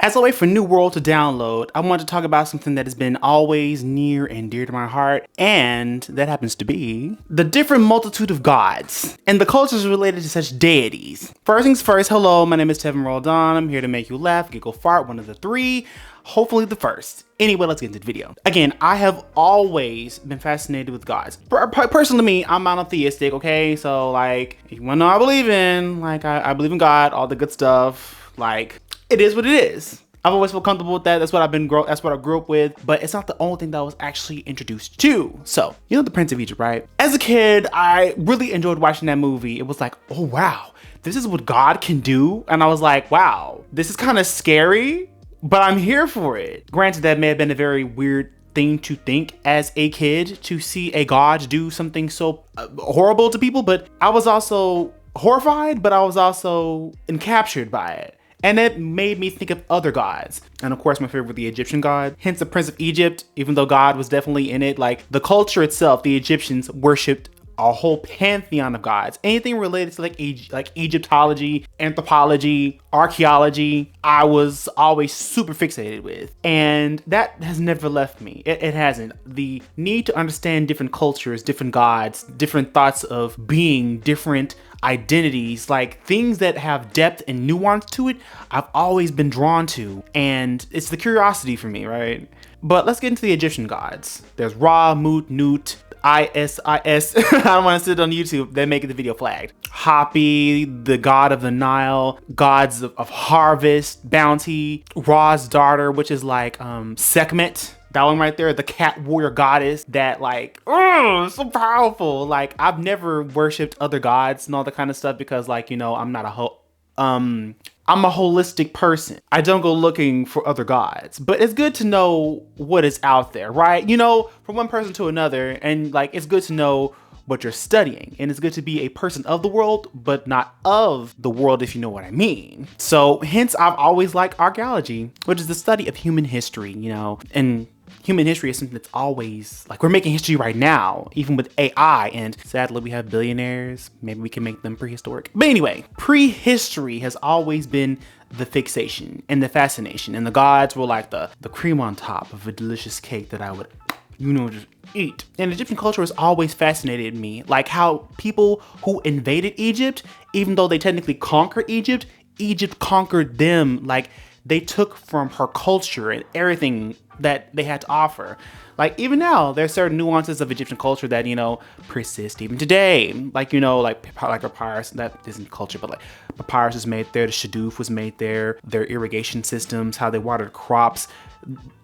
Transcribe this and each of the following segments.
As a way for New World to download, I want to talk about something that has been always near and dear to my heart, and that happens to be the different multitude of gods and the cultures related to such deities. First things first, hello, my name is Tevin Roldan. I'm here to make you laugh, giggle, fart, one of the three. Hopefully the first. Anyway, let's get into the video. Again, I have always been fascinated with gods. Personally, to me, I'm monotheistic, okay? So, like, if you wanna know what I believe in, like, I believe in God, all the good stuff. Like, it is what it is. I've always felt comfortable with that. That's what I grew up with, but it's not the only thing that I was actually introduced to. So, you know the Prince of Egypt, right? As a kid, I really enjoyed watching that movie. It was like, oh wow, this is what God can do. And I was like, wow, this is kind of scary, but I'm here for it. Granted, that may have been a very weird thing to think as a kid, to see a god do something so horrible to people, but I was also horrified, but I was also encaptured by it. And it made me think of other gods. And of course, my favorite, the Egyptian god, hence the Prince of Egypt, even though God was definitely in it. Like the culture itself, the Egyptians worshipped a whole pantheon of gods. Anything related to like Egyptology, anthropology, archaeology, I was always super fixated with. And that has never left me. It hasn't. The need to understand different cultures, different gods, different thoughts of being, different identities, like things that have depth and nuance to it, I've always been drawn to. And it's the curiosity for me, right? But let's get into the Egyptian gods. There's Ra, Mut, Nut, Isis. I don't want to sit on YouTube. They're making the video flagged. Hapi, the god of the Nile, gods of harvest, bounty, Ra's daughter, which is like Sekhmet. That one right there, the cat warrior goddess that like, oh, so powerful. Like I've never worshipped other gods and all that kind of stuff because like, you know, I'm a holistic person. I don't go looking for other gods, but it's good to know what is out there, right? You know, from one person to another, and like, it's good to know what you're studying, and it's good to be a person of the world, but not of the world, if you know what I mean. So hence, I've always liked archaeology, which is the study of human history, you know, and human history is something that's always, like, we're making history right now, even with AI, and sadly we have billionaires. Maybe we can make them prehistoric. But anyway, prehistory has always been the fixation and the fascination, and the gods were like the cream on top of a delicious cake that I would, you know, just eat. And Egyptian culture has always fascinated me, like how people who invaded Egypt, even though they technically conquered Egypt, Egypt conquered them. Like they took from her culture and everything that they had to offer. Like even now, there's certain nuances of Egyptian culture that, you know, persist even today. Like, you know, like papyrus, that isn't culture, but like papyrus is made there, the shadoof was made there, their irrigation systems, how they watered crops,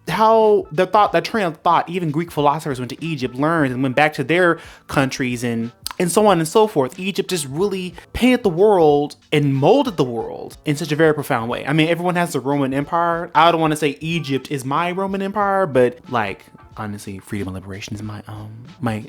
how that train of thought, even Greek philosophers went to Egypt, learned and went back to their countries and so on and so forth. Egypt just really painted the world and molded the world in such a very profound way. I mean, everyone has the Roman Empire. I don't want to say Egypt is my Roman Empire, but like, honestly, freedom and liberation is my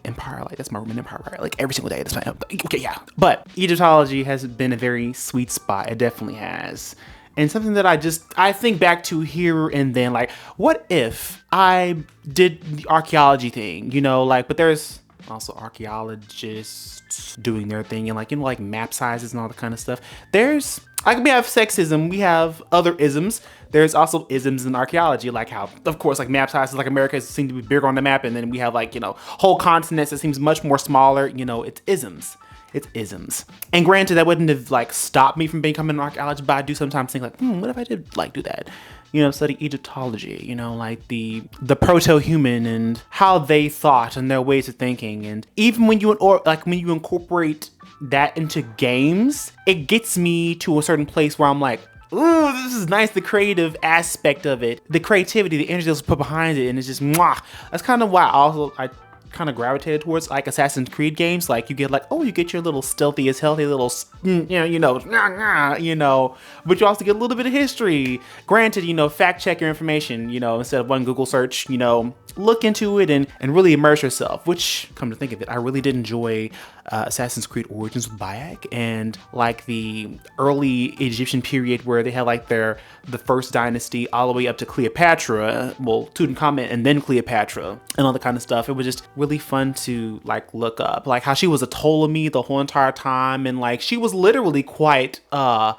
empire. Like that's my Roman Empire, right? Like every single day, that's my, okay, yeah. But Egyptology has been a very sweet spot. It definitely has. And something that I think back to here and then, like, what if I did the archaeology thing, you know, like, but there's also archaeologists doing their thing and like, you know, like map sizes and all that kind of stuff. There's, like, we have sexism, we have other isms. There's also isms in archaeology, like how, of course, like map sizes, like America seem to be bigger on the map. And then we have like, you know, whole continents that seems much more smaller, you know, it's isms. It's isms. And granted, that wouldn't have like stopped me from becoming an archaeologist, but I do sometimes think like, what if I did like do that? You know, study Egyptology, you know, like the proto-human and how they thought and their ways of thinking. And even when you incorporate that into games, it gets me to a certain place where I'm like, ooh, this is nice, the creative aspect of it, the creativity, the energy that's put behind it, and it's just mwah. That's kind of why I kind of gravitated towards like Assassin's Creed games. Like you get like, oh, you get your little stealthy as healthy little, you know, but you also get a little bit of history. Granted, you know, fact check your information, you know, instead of one Google search, you know, look into it and really immerse yourself, which, come to think of it, I really did enjoy Assassin's Creed Origins with Bayek and like the early Egyptian period where they had like the first dynasty all the way up to Cleopatra, well, Tutankhamun and then Cleopatra and all that kind of stuff. It was just really fun to like look up, like how she was a Ptolemy the whole entire time, and like she was literally quite like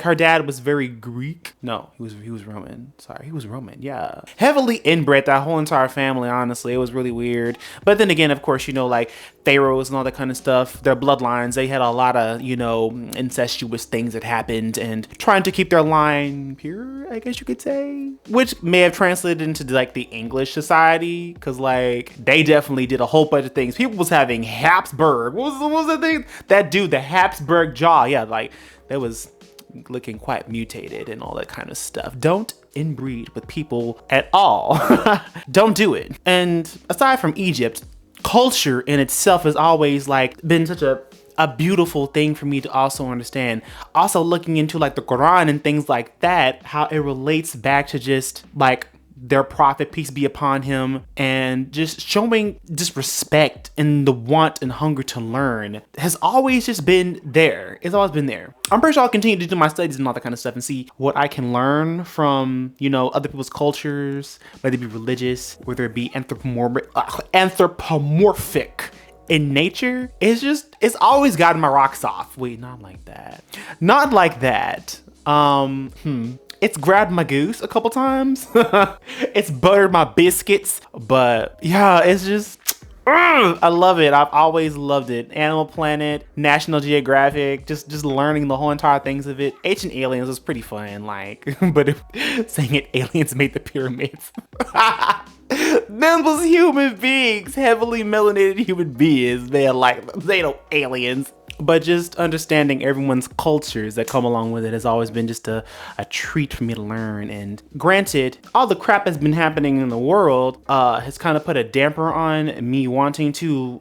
her dad was very Greek. No, he was Roman. Sorry, he was Roman. Yeah, heavily inbred, that whole entire family. Honestly, it was really weird. But then again, of course, you know, like pharaohs and all that kind of stuff, their bloodlines, they had a lot of, you know, incestuous things that happened, and trying to keep their line pure, I guess you could say, which may have translated into like the English society, because like they definitely did a whole bunch of things. People was having Habsburg. What was the thing? That dude, the Habsburg jaw. Yeah, like that was looking quite mutated and all that kind of stuff. Don't inbreed with people at all. Don't do it. And aside from Egypt, culture in itself has always like been such a beautiful thing for me to also understand. Also looking into like the Quran and things like that, how it relates back to just like their prophet, peace be upon him, and just showing just respect and the want and hunger to learn has always just been there. It's always been there. I'm pretty sure I'll continue to do my studies and all that kind of stuff and see what I can learn from, you know, other people's cultures, whether it be religious, whether it be anthropomorphic in nature. It's always gotten my rocks off. Wait, not like that. Not like that. It's grabbed my goose a couple times. It's buttered my biscuits, but yeah, it's just, I love it. I've always loved it. Animal Planet, National Geographic, just learning the whole entire things of it. Ancient Aliens was pretty fun, like, but saying it, aliens made the pyramids. Them was human beings, heavily melanated human beings, man, like, they don't aliens. But just understanding everyone's cultures that come along with it has always been just a treat for me to learn. And granted, all the crap that's been happening in the world has kind of put a damper on me wanting to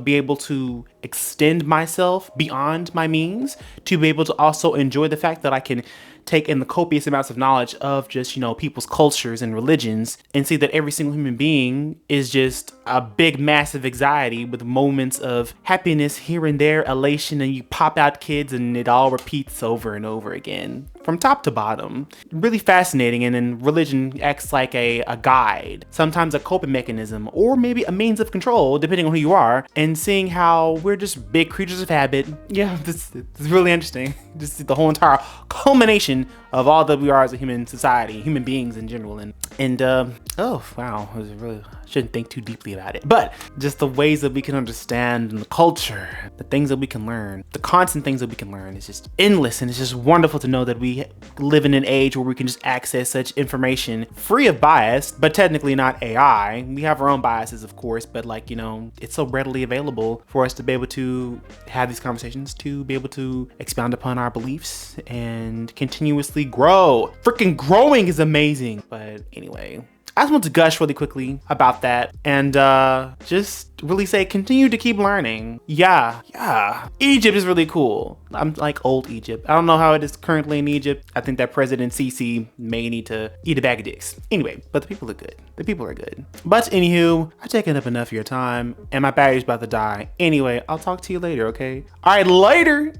be able to extend myself beyond my means, to be able to also enjoy the fact that I can take in the copious amounts of knowledge of just, you know, people's cultures and religions, and see that every single human being is just a big, massive anxiety with moments of happiness here and there, elation, and you pop out kids and it all repeats over and over again from top to bottom. Really fascinating. And then religion acts like a guide, sometimes a coping mechanism, or maybe a means of control, depending on who you are, and seeing how we're just big creatures of habit. Yeah, this is really interesting. Just the whole entire culmination of all that we are as a human society, human beings in general. And oh wow, I was really, shouldn't think too deeply about it, but just the ways that we can understand and the culture, the things that we can learn, the constant things that we can learn is just endless. And it's just wonderful to know that we live in an age where we can just access such information free of bias, but technically not AI. We have our own biases, of course, but like, you know, it's so readily available for us to be able to have these conversations, to be able to expound upon our beliefs and continuously grow. Freaking growing is amazing. But anyway, I just want to gush really quickly about that and just really say continue to keep learning. Yeah. Egypt is really cool. I'm like old Egypt. I don't know how it is currently in Egypt. I think that President Sisi may need to eat a bag of dicks. Anyway, but the people are good. The people are good. But anywho, I've taken up enough of your time and my battery's about to die. Anyway, I'll talk to you later, okay? All right, later.